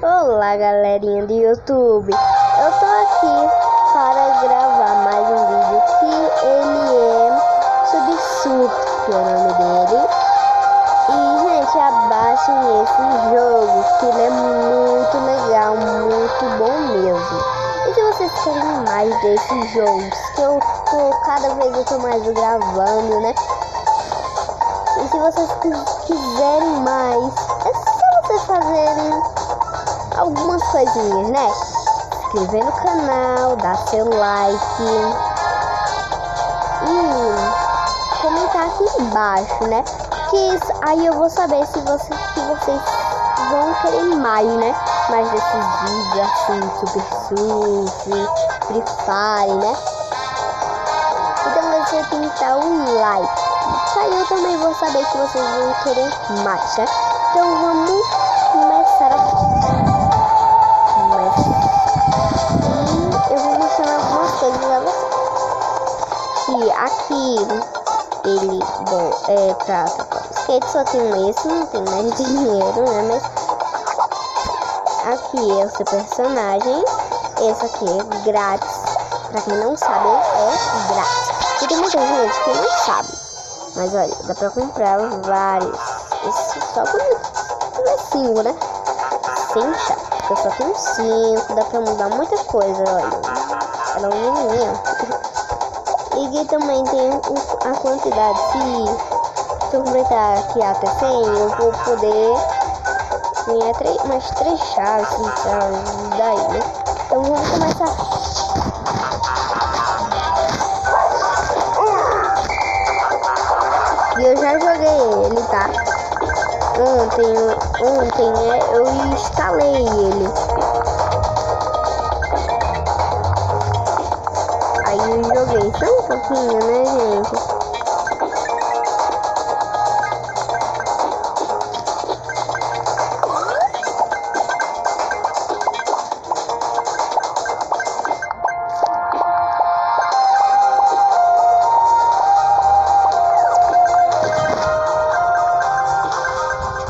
Olá, galerinha do YouTube. Eu tô aqui para gravar mais um vídeo que ele é sobre surf, que é o nome dele. E, gente, abaixem esse jogo, que ele é muito legal, muito bom mesmo. E se vocês querem mais desses jogos, que eu tô, cada vez eu tô mais gravando, né? E se vocês quiserem mais, é só vocês fazerem algumas coisinhas, né? Se inscrever no canal, dar seu like e comentar aqui embaixo, né? Que isso, aí eu vou saber se vocês vão querer mais, né? Mais desses vídeos assim, Super Surf, Free Fire, né? Então você tem que dar um like. Aí eu também vou saber que vocês vão querer mais, né? Então vamos começar eu vou mostrar algumas coisas a vocês. E aqui ele, bom, é pra skate só tem esse, não tem mais dinheiro, né? Mas aqui é o seu personagem. Esse aqui é grátis. Pra quem não sabe, é grátis. E tem muita gente que não sabe. Mas olha, dá pra comprar vários. Esse só por tiver 5, né? Sem chave. Eu só tenho 5, dá pra mudar muita coisa, olha. Ela é um menininho. E aqui também tem a quantidade. Se eu completar aqui até 100, eu vou poder ganhar mais 3 chaves, daí, né? Então vamos começar. E eu já joguei ele, tá? Ontem eu instalei ele. Aí eu joguei só um pouquinho, né, gente?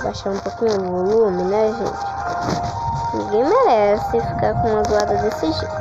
Baixar um pouquinho o volume, né, gente? Ninguém merece ficar com uma zoada desse jeito.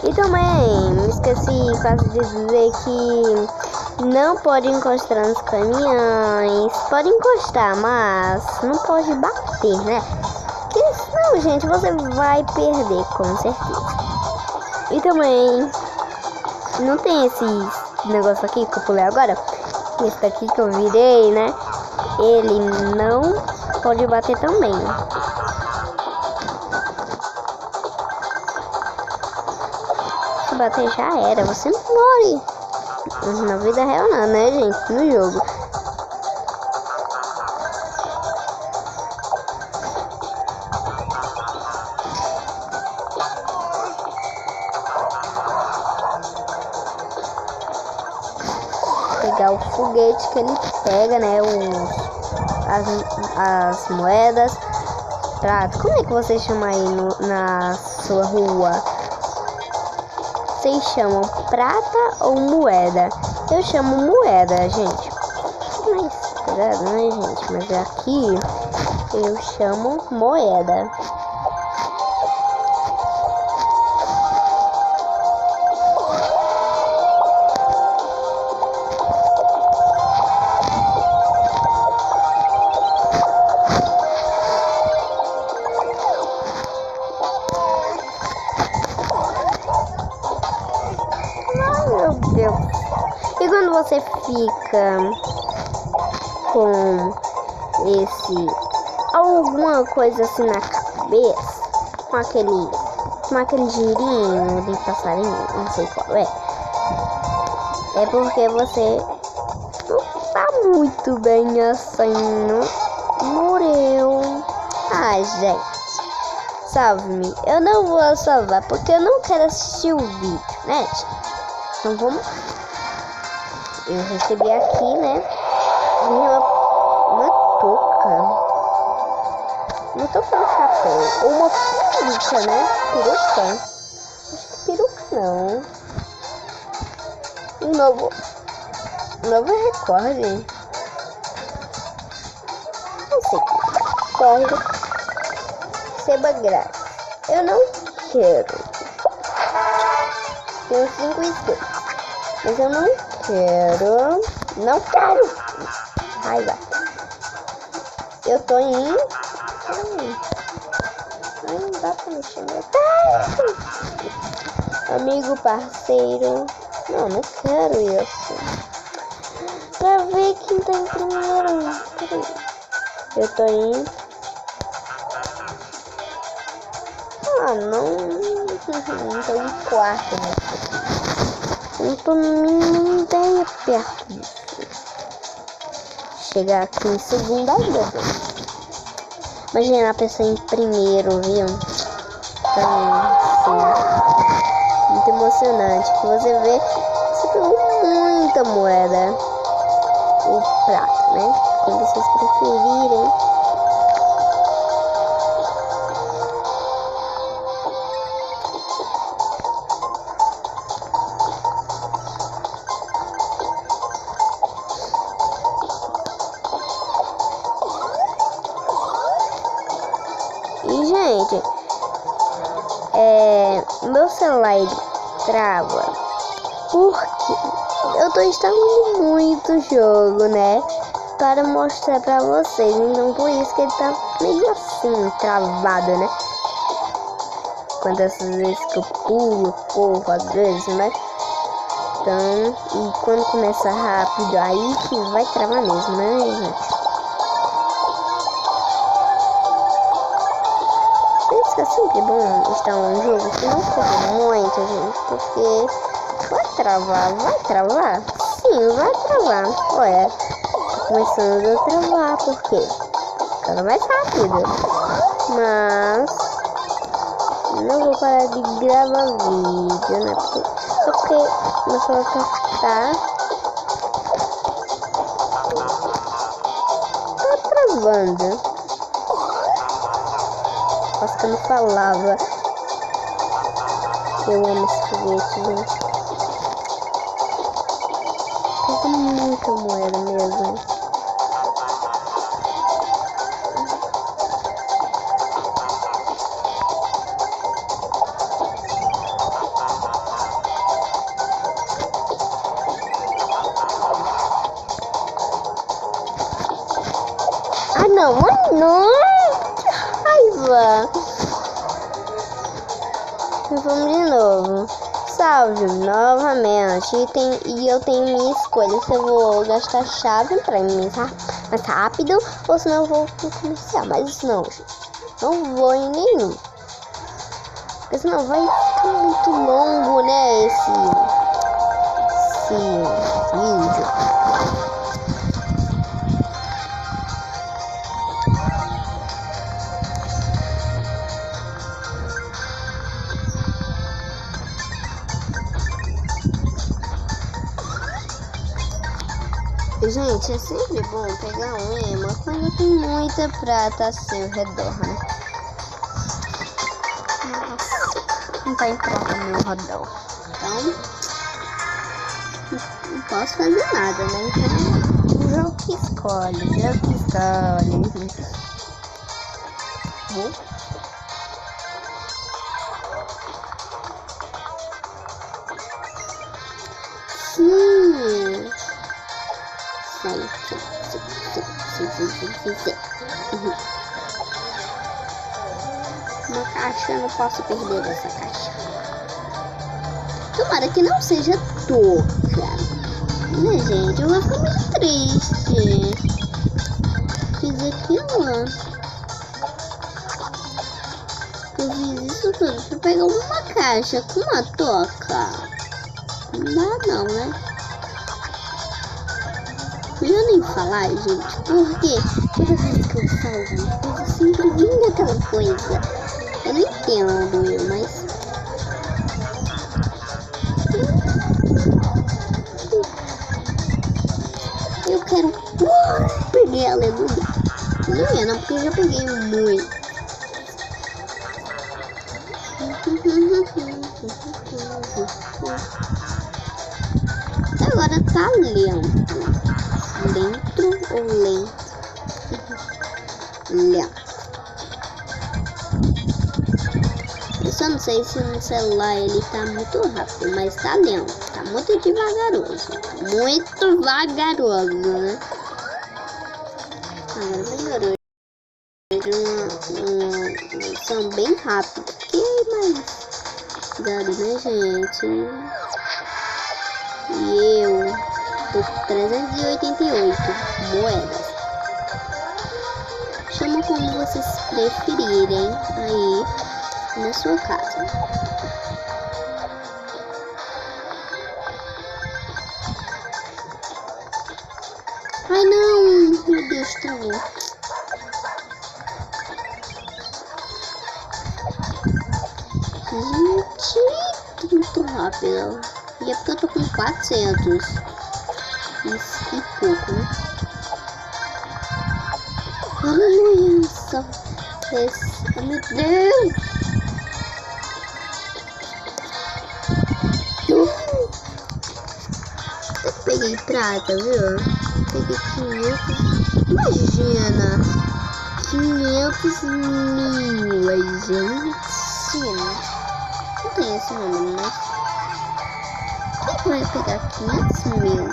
E também me esqueci quase de dizer que não pode encostar nos caminhões. Pode encostar, mas não pode bater, né? Porque senão, gente, você vai perder, com certeza. E também não tem esse negócio aqui que eu pulei agora. Esse daqui que eu virei, né? Ele não pode bater também. Bater já era, você morre. Na vida real não, né, gente? No jogo. Pegar o foguete que ele pega, né? As moedas. Prato. Como é que você chama aí na sua rua? Vocês chamam prata ou moeda? Eu chamo moeda, gente. Mas, cuidado, né, gente? Mas aqui eu chamo moeda. E quando você fica com alguma coisa assim na cabeça, com aquele girinho de passarinho, não sei qual é porque você não tá muito bem assim, morreu. Ai, gente, salve-me. Eu não vou salvar porque eu não quero assistir o vídeo, né, gente? Então vamos. Eu recebi aqui, né, uma touca. Uma touca no chapéu. Ou uma peruca, né? Peruca? Acho que peruca não. Um novo recorde. Não sei. Recorde. Seba grátis. Eu não quero. Tenho 5 inscritos. Mas eu não quero. Não quero. Raiva. Eu tô em. Ai, não dá pra mexer meu. Amigo, parceiro. Não quero isso. Pra ver quem tá em primeiro. Eu tô em. Não tô em quarto, né? Não tô nem ideia perto disso. Chegar aqui em segunda ainda. Imagina a pessoa em primeiro, viu? Então, assim, muito emocionante. Que você vê, você pegou muita moeda. O prato, né? Quem vocês preferirem. E, gente, meu celular ele trava porque eu tô instalando muito jogo, né, para mostrar pra vocês. Então por isso que ele tá meio assim, travado, né. Quantas vezes que eu pulo, corro às vezes, né. Então, e quando começa rápido, aí que vai travar mesmo, né, gente. É sempre bom instalar um jogo que não corre muito, gente, porque vai travar? Sim, vai travar. Olha, começando a travar, porque ficando mais rápido. Mas não vou parar de gravar vídeo, né? Porque meu celular tá travando. Quase que eu não falava. Eu amo esse foguete, gente. Tem muita moeda mesmo. Não. Que raiva. Vamos de novo. Salve novamente. E eu tenho minha escolha. Se eu vou gastar chave pra ir mais rápido ou se não eu vou pro comercial. Mas isso não, gente. Não vou em nenhum. Porque senão vai ficar muito longo, né? Esse vídeo. Gente, é sempre bom pegar um ema quando tem muita prata ao seu redor, né? Nossa, não tá em prata no meu redor. Então, não posso fazer nada, né? Então, o jogo que escolhe. Sim. Sim. Uma caixa, eu não posso perder essa caixa. Tomara que não seja touca. Né, gente? Eu vou ficar muito triste. Fiz aquilo. Eu fiz isso tudo pra pegar uma caixa com uma toca. Não dá não, né? Melhor nem falar, gente, porque toda vez que eu falo alguma coisa, sempre vem aquela coisa. Eu não entendo, mas... eu quero peguei a aleluia. Aleluia não, porque eu já peguei muito. Agora tá lento. Lento ou lento? Lento. Eu só não sei se no celular ele tá muito rápido, mas tá lento. Tá muito devagaroso. Muito vagaroso, né? Agora melhorou. São bem rápidos. Que mais? Cuidado, né, gente? E eu tô com 388 moedas. Chama como vocês preferirem aí na sua casa. Ai não, meu Deus, travou. Gente, muito rápido. E é porque eu tô com 400 e pouco, né? Aleluia, só esse. Oh, meu Deus! Eu peguei prata, viu? Peguei 500. Imagina! 500 mil, a gente. Não tem esse número, né? Quem vai pegar 500 mil?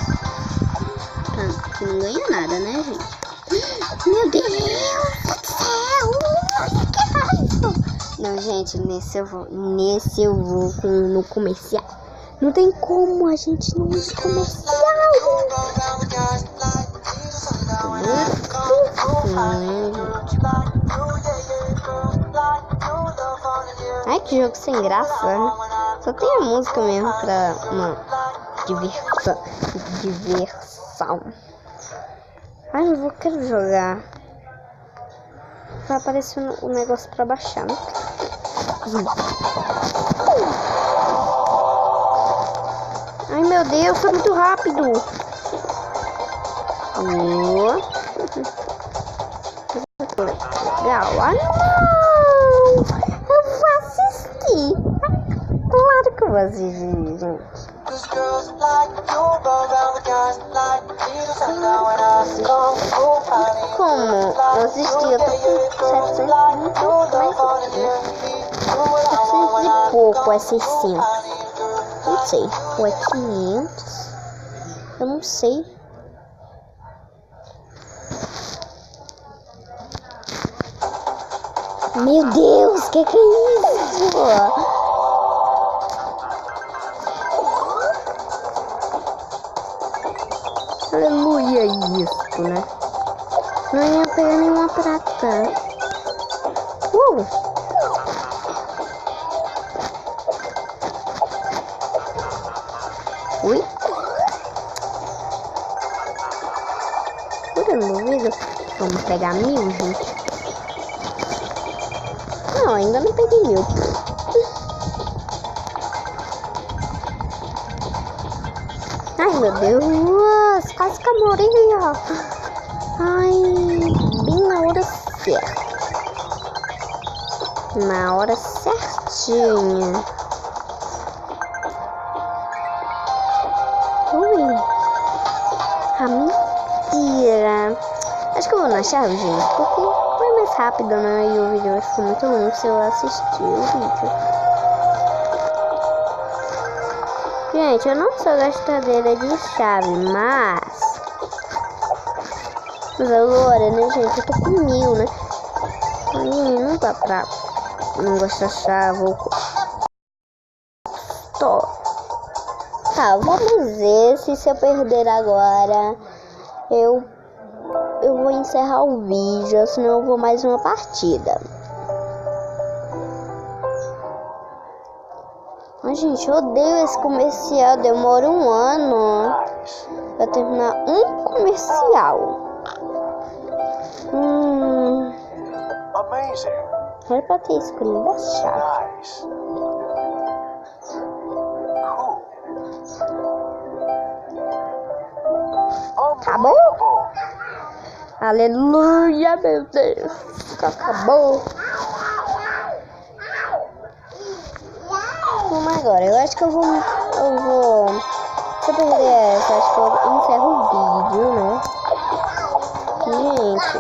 Tá, que não ganha nada, né, gente? Meu Deus do céu! Que é isso? Não, gente, nesse eu vou no comercial. Não tem como a gente não ir comercial. Ai, que jogo sem graça, né? Só tem a música mesmo pra uma diversão. Ai, não quero jogar. Vai aparecer um negócio pra baixar, né? Ai, meu Deus, foi muito rápido. Legal. Ah, não! Eu vou assistir. Claro que eu vou assistir, gente. Como eu assisti, eu tô com 700 e pouco, é 600. Não sei, ou é 500? Eu não sei. Meu Deus, que é isso? Aleluia, isso, né? Não ia pegar nenhuma prata. Ui. Aleluia. Vamos pegar 1000, gente. Não, ainda não peguei 1000. Ai, meu Deus, quase que eu morri, ó. Ai, bem na hora certa. Na hora certinha. Ui. Ah, mentira. Acho que eu vou na chave, gente, porque foi mais rápido, né? E o vídeo ficou muito longo se eu assistir o vídeo. Gente, eu não sou gastadeira de chave, mas agora, né, gente, eu tô com 1000, né? Aí não dá pra não gastar chave ou tô. Tá, vamos ver se eu perder agora, eu vou encerrar o vídeo, senão eu vou mais uma partida. Ai, gente, eu odeio esse comercial, demora um ano pra terminar um comercial. Era pra ter escolhido a chave. Acabou? Aleluia, meu Deus. Acabou. Vamos agora. Eu acho que eu vou. Se eu perder essa, acho que eu encerro o vídeo, né? Gente,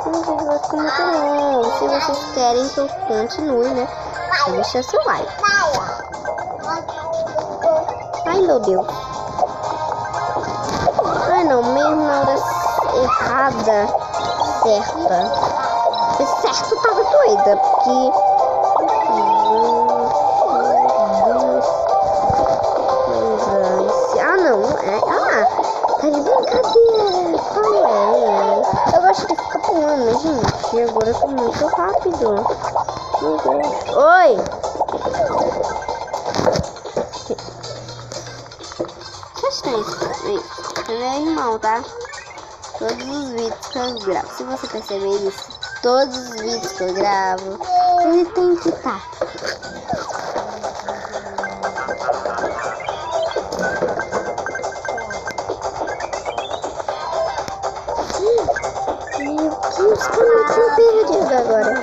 o vídeo vai ficar muito longo. Se vocês querem que eu continue, né? Deixa seu like. Ai, meu Deus. Ai, não, mesmo na hora errada, certa. Certo, tava doida, porque... Ah, não. Tá de brincadeira. Qual é? Eu gosto de ficar pulando, gente. Agora eu tô muito rápido. Meu Deus. Oi! Vocês têm isso? Meu irmão, tá? Todos os vídeos que eu gravo. Se você perceber isso, todos os vídeos que eu gravo, ele tem que estar. Meu Deus, como eu tinha perdido agora?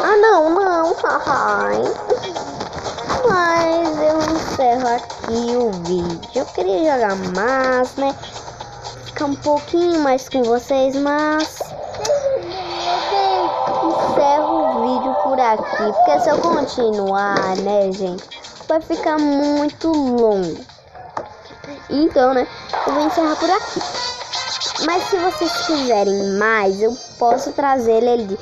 Ah, não, ai. Mas eu encerro aqui o vídeo. Eu queria jogar mais, né? Ficar um pouquinho mais com vocês, mas encerro o vídeo por aqui. Porque se eu continuar, né, gente, vai ficar muito longo. Então, né, eu vou encerrar por aqui. Mas se vocês quiserem mais, eu posso trazer ele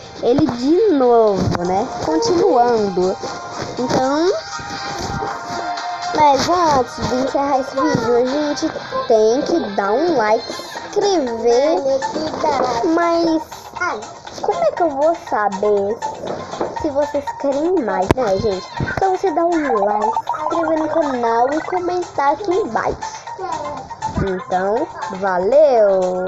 de novo, né? Continuando. Então, mas antes de encerrar esse vídeo, a gente tem que dar um like, se inscrever. Mas como é que eu vou saber se vocês querem mais, né, gente? Só você dar um like, se inscrever no canal e comentar aqui embaixo. Então, valeu!